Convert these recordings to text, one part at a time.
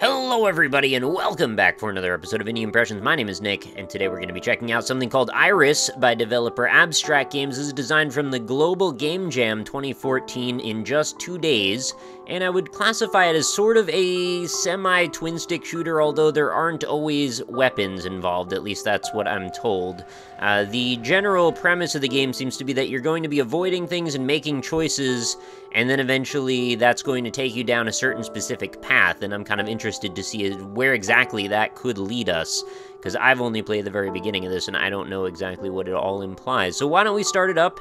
Hello everybody and welcome back for another episode of Indie Impressions. My name is Nick, and today we're going to be checking out something called E.Y.E.R.I.S by developer Abstract Games. This is designed from the Global Game Jam 2014 in just 2 days, and I would classify it as sort of a semi-twin stick shooter, although there aren't always weapons involved, at least that's what I'm told. The general premise of the game seems to be that you're going to be avoiding things and making choices, and then eventually that's going to take you down a certain specific path, and I'm kind of interested to see where exactly that could lead us, because I've only played the very beginning of this, and I don't know exactly what it all implies. So why don't we start it up,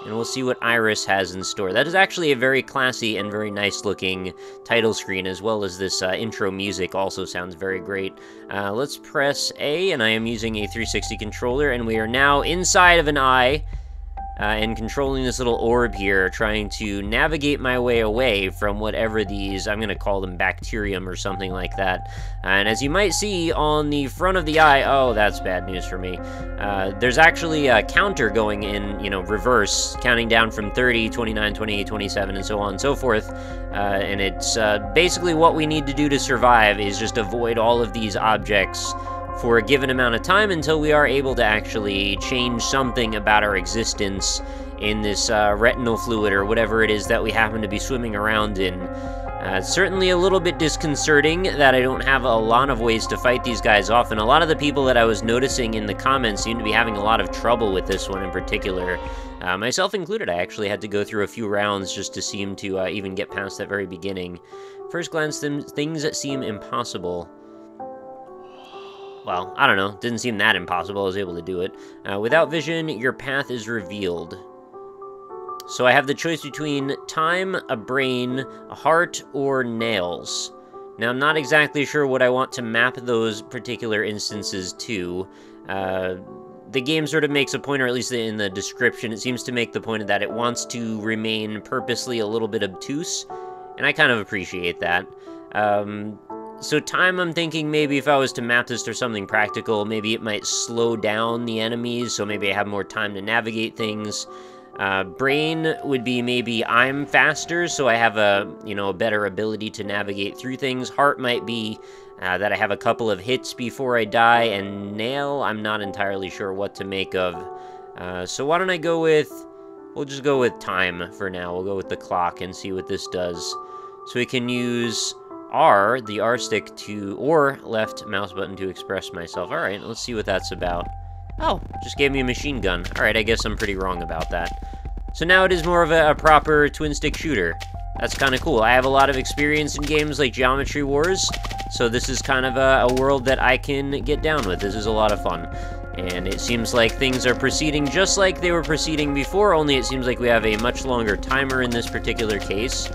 and we'll see what E.Y.E.R.I.S has in store. That is actually a very classy and very nice-looking title screen, as well as this intro music also sounds very great. Let's press A, and I am using a 360 controller, and we are now inside of an eye, and controlling this little orb here, trying to navigate my way away from whatever these, I'm going to call them bacterium or something like that. And as you might see on the front of the eye, oh, that's bad news for me. There's actually a counter going in, reverse, counting down from 30, 29, 28, 27, and so on and so forth. And it's basically what we need to do to survive is just avoid all of these objects for a given amount of time until we are able to actually change something about our existence in this retinal fluid or whatever it is that we happen to be swimming around in. It's certainly a little bit disconcerting that I don't have a lot of ways to fight these guys off, and a lot of the people that I was noticing in the comments seem to be having a lot of trouble with this one in particular. Myself included, I actually had to go through a few rounds just to seem to even get past that very beginning. First glance, things that seem impossible. Well, I don't know, didn't seem that impossible, I was able to do it. Without vision, your path is revealed. So I have the choice between time, a brain, a heart, or nails. Now, I'm not exactly sure what I want to map those particular instances to. The game sort of makes a point, or at least in the description, it seems to make the point that it wants to remain purposely a little bit obtuse, and I kind of appreciate that. So time, I'm thinking maybe if I was to map this to something practical, maybe it might slow down the enemies, so maybe I have more time to navigate things. Brain would be maybe I'm faster, so I have a better ability to navigate through things. Heart might be that I have a couple of hits before I die, and nail, I'm not entirely sure what to make of. So why don't I go with, we'll just go with time for now. We'll go with the clock and see what this does. So we can use R, the R stick or left mouse button to express myself. Alright, let's see what that's about. Oh, just gave me a machine gun. Alright, I guess I'm pretty wrong about that. So now it is more of a proper twin stick shooter. That's kind of cool. I have a lot of experience in games like Geometry Wars, so this is kind of a world that I can get down with. This is a lot of fun. And it seems like things are proceeding just like they were proceeding before, only it seems like we have a much longer timer in this particular case.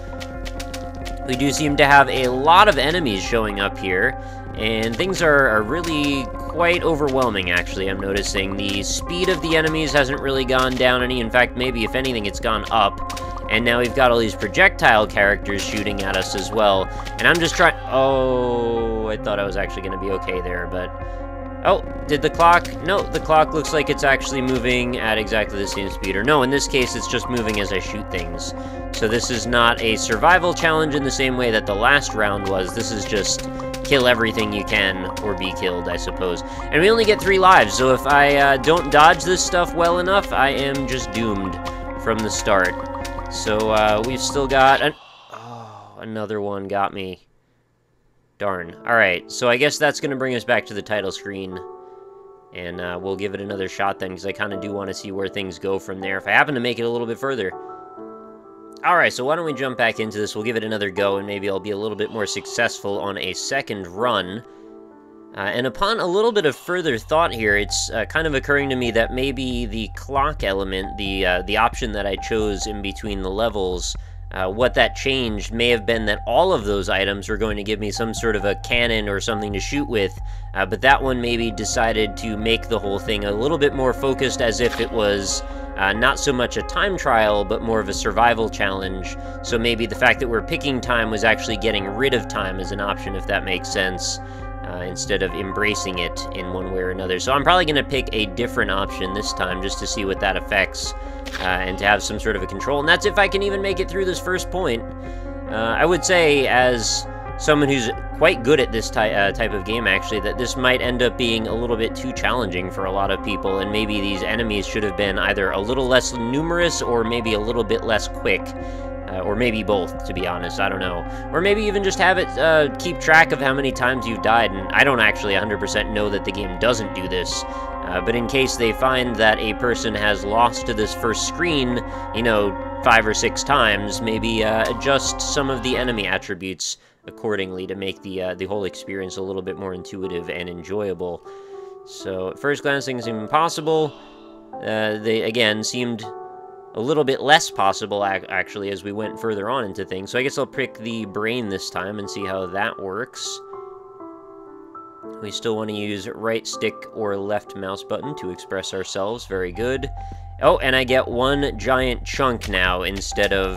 We do seem to have a lot of enemies showing up here, and things are really quite overwhelming, actually. I'm noticing the speed of the enemies hasn't really gone down any. In fact, maybe, if anything, it's gone up. And now we've got all these projectile characters shooting at us as well. And I'm just trying... Oh, I thought I was actually going to be okay there, but... Oh, did the clock... No, the clock looks like it's actually moving at exactly the same speed. Or no, in this case, it's just moving as I shoot things. So this is not a survival challenge in the same way that the last round was. This is just kill everything you can, or be killed, I suppose. And we only get 3 lives, so if I don't dodge this stuff well enough, I am just doomed from the start. So we've still got... Oh, another one got me. Darn. Alright, so I guess that's going to bring us back to the title screen. And we'll give it another shot then, because I kind of do want to see where things go from there, if I happen to make it a little bit further. Alright, so why don't we jump back into this, we'll give it another go, and maybe I'll be a little bit more successful on a second run. And upon a little bit of further thought here, it's kind of occurring to me that maybe the clock element, the option that I chose in between the levels, what that changed may have been that all of those items were going to give me some sort of a cannon or something to shoot with, but that one maybe decided to make the whole thing a little bit more focused, as if it was not so much a time trial, but more of a survival challenge. So maybe the fact that we're picking time was actually getting rid of time as an option, if that makes sense, instead of embracing it in one way or another. So I'm probably going to pick a different option this time, just to see what that affects, and to have some sort of a control. And that's if I can even make it through this first point. I would say, as someone who's quite good at this type of game, actually, that this might end up being a little bit too challenging for a lot of people, and maybe these enemies should have been either a little less numerous or maybe a little bit less quick. Or maybe both, to be honest, I don't know. Or maybe even just have it keep track of how many times you've died, and I don't actually 100% know that the game doesn't do this. But in case they find that a person has lost to this first screen, you know, 5 or 6 times, maybe adjust some of the enemy attributes accordingly to make the whole experience a little bit more intuitive and enjoyable. So, at first glance, things seem impossible. They, again, seemed a little bit less possible, actually, as we went further on into things. So I guess I'll pick the brain this time and see how that works. We still want to use right stick or left mouse button to express ourselves. Very good. Oh, and I get one giant chunk now instead of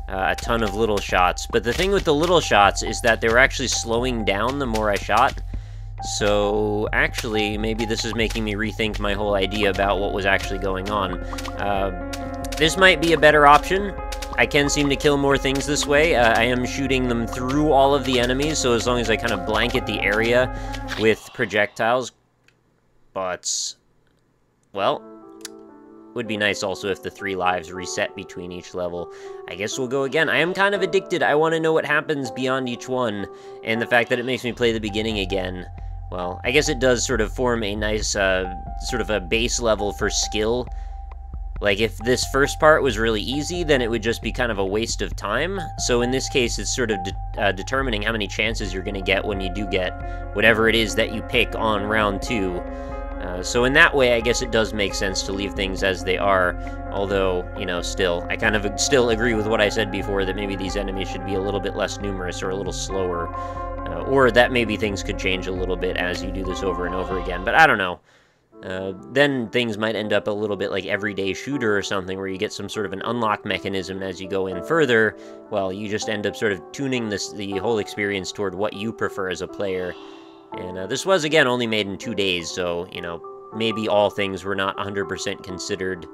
a ton of little shots. But the thing with the little shots is that they were actually slowing down the more I shot. So, actually, maybe this is making me rethink my whole idea about what was actually going on. This might be a better option. I can seem to kill more things this way. I am shooting them through all of the enemies, so as long as I kind of blanket the area with projectiles. But, well, would be nice also if the 3 lives reset between each level. I guess we'll go again. I am kind of addicted. I want to know what happens beyond each one, and the fact that it makes me play the beginning again. Well, I guess it does sort of form a nice, sort of a base level for skill. Like, if this first part was really easy, then it would just be kind of a waste of time. So in this case, it's sort of determining how many chances you're going to get when you do get whatever it is that you pick on round 2. So in that way, I guess it does make sense to leave things as they are. Although, you know, still, I kind of still agree with what I said before, that maybe these enemies should be a little bit less numerous or a little slower. Or that maybe things could change a little bit as you do this over and over again. But I don't know. Then things might end up a little bit like Everyday Shooter or something, where you get some sort of an unlock mechanism as you go in further. Well, you just end up sort of tuning the whole experience toward what you prefer as a player. And this was, again, only made in 2 days, so, you know, maybe all things were not 100% considered.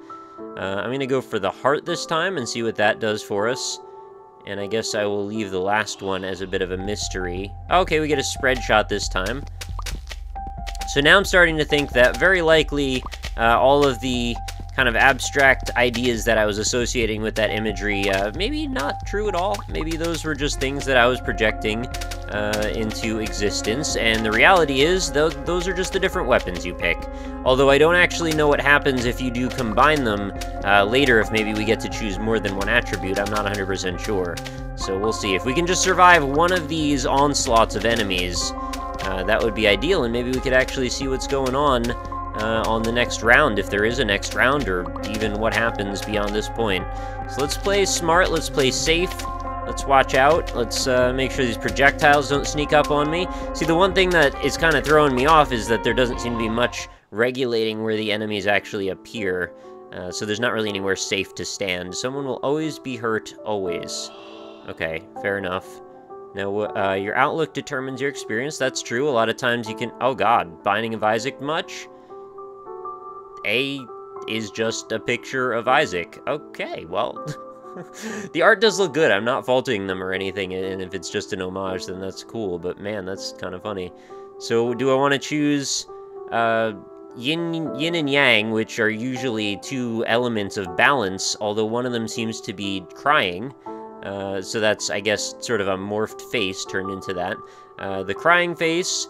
I'm going to go for the heart this time and see what that does for us. And I guess I will leave the last one as a bit of a mystery. Okay, we get a spread shot this time. So now I'm starting to think that very likely all of the kind of abstract ideas that I was associating with that imagery, maybe not true at all. Maybe those were just things that I was projecting into existence, and the reality is those are just the different weapons you pick. Although I don't actually know what happens if you do combine them later, if maybe we get to choose more than one attribute. I'm not 100% sure. So we'll see. If we can just survive one of these onslaughts of enemies, that would be ideal, and maybe we could actually see what's going on the next round, if there is a next round, or even what happens beyond this point. So let's play smart, let's play safe, let's watch out, let's make sure these projectiles don't sneak up on me. See, the one thing that is kind of throwing me off is that there doesn't seem to be much regulating where the enemies actually appear, so there's not really anywhere safe to stand. Someone will always be hurt, always. Okay, fair enough. Now, your outlook determines your experience. That's true. A lot of times you can... Oh, God. Binding of Isaac much? A is just a picture of Isaac. Okay, well... the art does look good. I'm not faulting them or anything, and if it's just an homage, then that's cool. But, man, that's kind of funny. So, do I want to choose yin and yang, which are usually 2 elements of balance, although one of them seems to be crying. So that's, I guess, sort of a morphed face turned into that. The crying face,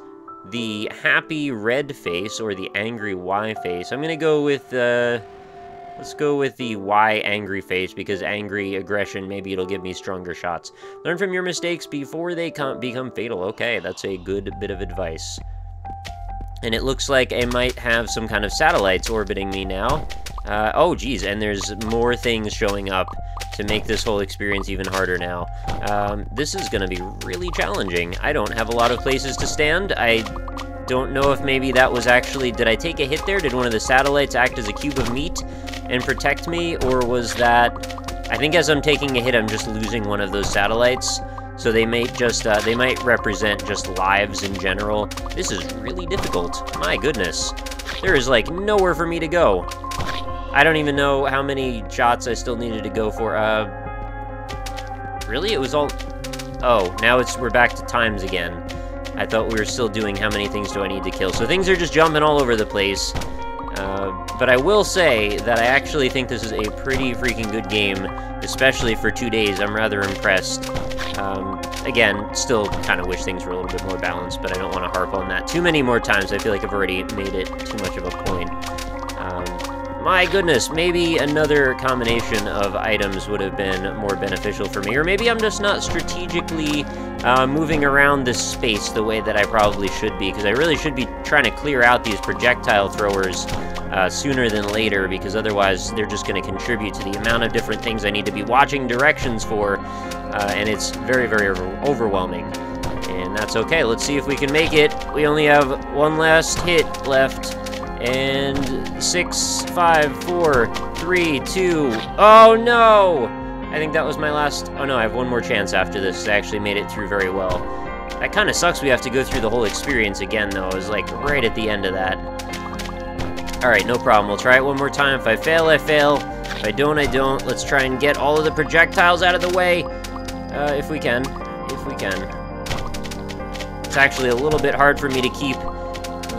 the happy red face, or the angry Y face. I'm gonna go with, let's go with the Y angry face, because angry aggression, maybe it'll give me stronger shots. Learn from your mistakes before they become fatal. Okay, that's a good bit of advice. And it looks like I might have some kind of satellites orbiting me now. Oh, geez, and there's more things showing up to make this whole experience even harder now. This is going to be really challenging. I don't have a lot of places to stand. I don't know if maybe that was actually... Did I take a hit there? Did one of the satellites act as a cube of meat and protect me? Or was that... I think as I'm taking a hit, I'm just losing one of those satellites. So they might just, they might represent just lives in general. This is really difficult. My goodness. There is, like, nowhere for me to go. I don't even know how many shots I still needed to go for. Really? It was all... Oh, now we're back to times again. I thought we were still doing how many things do I need to kill. So things are just jumping all over the place. But I will say that I actually think this is a pretty freaking good game, especially for 2 days. I'm rather impressed. Again, still kind of wish things were a little bit more balanced, but I don't want to harp on that too many more times. I feel like I've already made it too much of a point. My goodness, maybe another combination of items would have been more beneficial for me, or maybe I'm just not strategically moving around this space the way that I probably should be, because I really should be trying to clear out these projectile throwers sooner than later, because otherwise they're just going to contribute to the amount of different things I need to be watching directions for, and it's very, very overwhelming. And that's okay. Let's see if we can make it. We only have one last hit left. And 6, 5, 4, 3, 2. Oh no! I think that was my last. Oh no, I have one more chance after this. I actually made it through very well. That kind of sucks. We have to go through the whole experience again, though. It was like right at the end of that. Alright, no problem. We'll try it one more time. If I fail, I fail. If I don't, I don't. Let's try and get all of the projectiles out of the way. If we can. If we can. It's actually a little bit hard for me to keep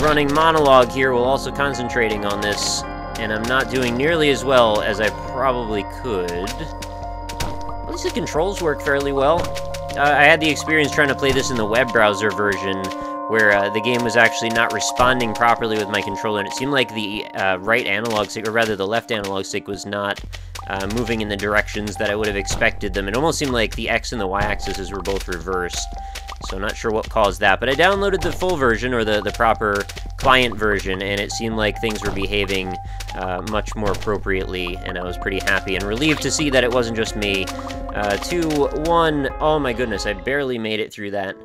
running monologue here while also concentrating on this, and I'm not doing nearly as well as I probably could. At least the controls work fairly well. I had the experience trying to play this in the web browser version, where the game was actually not responding properly with my controller, and it seemed like the right analog stick, or rather the left analog stick, was not moving in the directions that I would have expected them. It almost seemed like the X and the Y axes were both reversed. So I'm not sure what caused that, but I downloaded the full version, or the proper client version, and it seemed like things were behaving much more appropriately, and I was pretty happy and relieved to see that it wasn't just me. 2, 1, oh my goodness, I barely made it through that.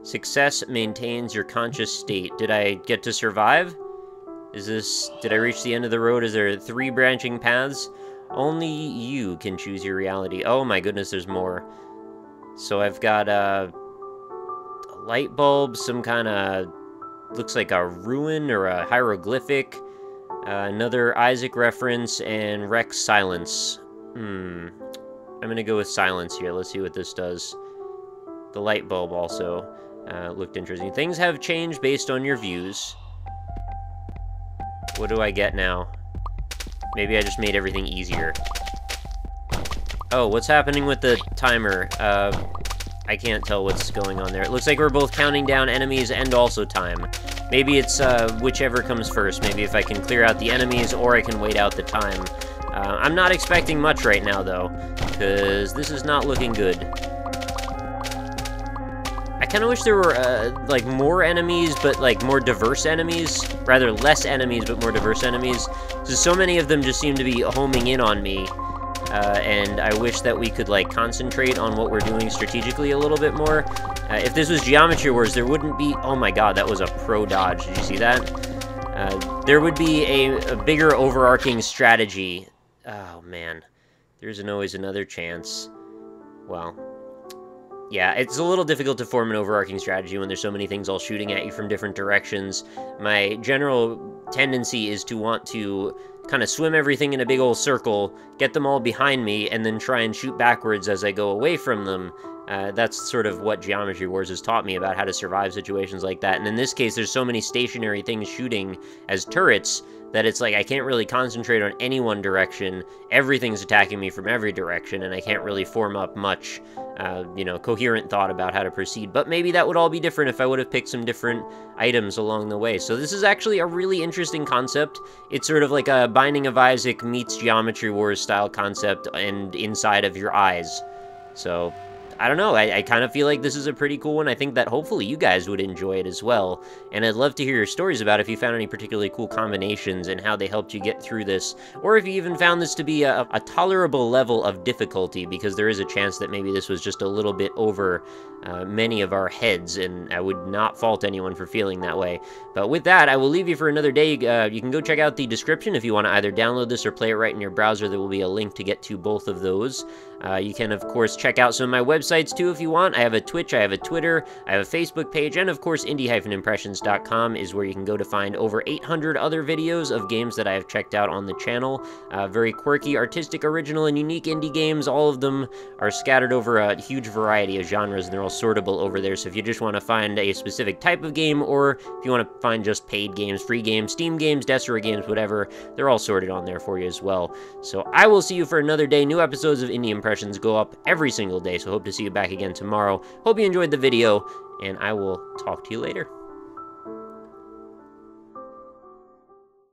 Success maintains your conscious state. Did I get to survive? Did I reach the end of the road? Is there 3 branching paths? Only you can choose your reality. Oh my goodness, there's more. So I've got, light bulb, some kind of, looks like a ruin or a hieroglyphic, another Isaac reference, and Rex silence. I'm gonna go with silence here. Let's see what this does. The light bulb also looked interesting. Things have changed based on your views. What do I get now? Maybe I just made everything easier. Oh, what's happening with the timer? I can't tell what's going on there. It looks like we're both counting down enemies and also time. Maybe it's whichever comes first. Maybe if I can clear out the enemies, or I can wait out the time. I'm not expecting much right now, though, because this is not looking good. I kind of wish there were, like, more enemies, but, like, more diverse enemies. Rather, less enemies, but more diverse enemies. So many of them just seem to be homing in on me. And I wish that we could, like, concentrate on what we're doing strategically a little bit more. If this was Geometry Wars, there wouldn't be... Oh my god, that was a pro dodge. Did you see that? There would be a bigger overarching strategy. Oh, man. There isn't always another chance. Well... Yeah, it's a little difficult to form an overarching strategy when there's so many things all shooting at you from different directions. My general tendency is to want to kind of swim everything in a big old circle, get them all behind me, and then try and shoot backwards as I go away from them. That's sort of what Geometry Wars has taught me about how to survive situations like that. And in this case, there's so many stationary things shooting as turrets that it's like I can't really concentrate on any one direction. Everything's attacking me from every direction, and I can't really form up much, you know, coherent thought about how to proceed. But maybe that would all be different if I would have picked some different items along the way. So this is actually a really interesting concept. It's sort of like a Binding of Isaac meets Geometry Wars style concept, and inside of your eyes. So... I don't know, I kind of feel like this is a pretty cool one. I think that hopefully you guys would enjoy it as well. And I'd love to hear your stories about if you found any particularly cool combinations and how they helped you get through this. Or if you even found this to be a tolerable level of difficulty, because there is a chance that maybe this was just a little bit over many of our heads, and I would not fault anyone for feeling that way. But with that, I will leave you for another day. You can go check out the description if you want to either download this or play it right in your browser. There will be a link to get to both of those. You can, of course, check out some of my websites websites too if you want. I have a Twitch, I have a Twitter, I have a Facebook page, and of course indie-impressions.com is where you can go to find over 800 other videos of games that I have checked out on the channel. Very quirky, artistic, original, and unique indie games. All of them are scattered over a huge variety of genres, and they're all sortable over there. So if you just want to find a specific type of game, or if you want to find just paid games, free games, Steam games, Desera games, whatever, they're all sorted on there for you as well. So I will see you for another day. New episodes of Indie Impressions go up every single day, so hope to see you back again tomorrow. Hope you enjoyed the video, and I will talk to you later.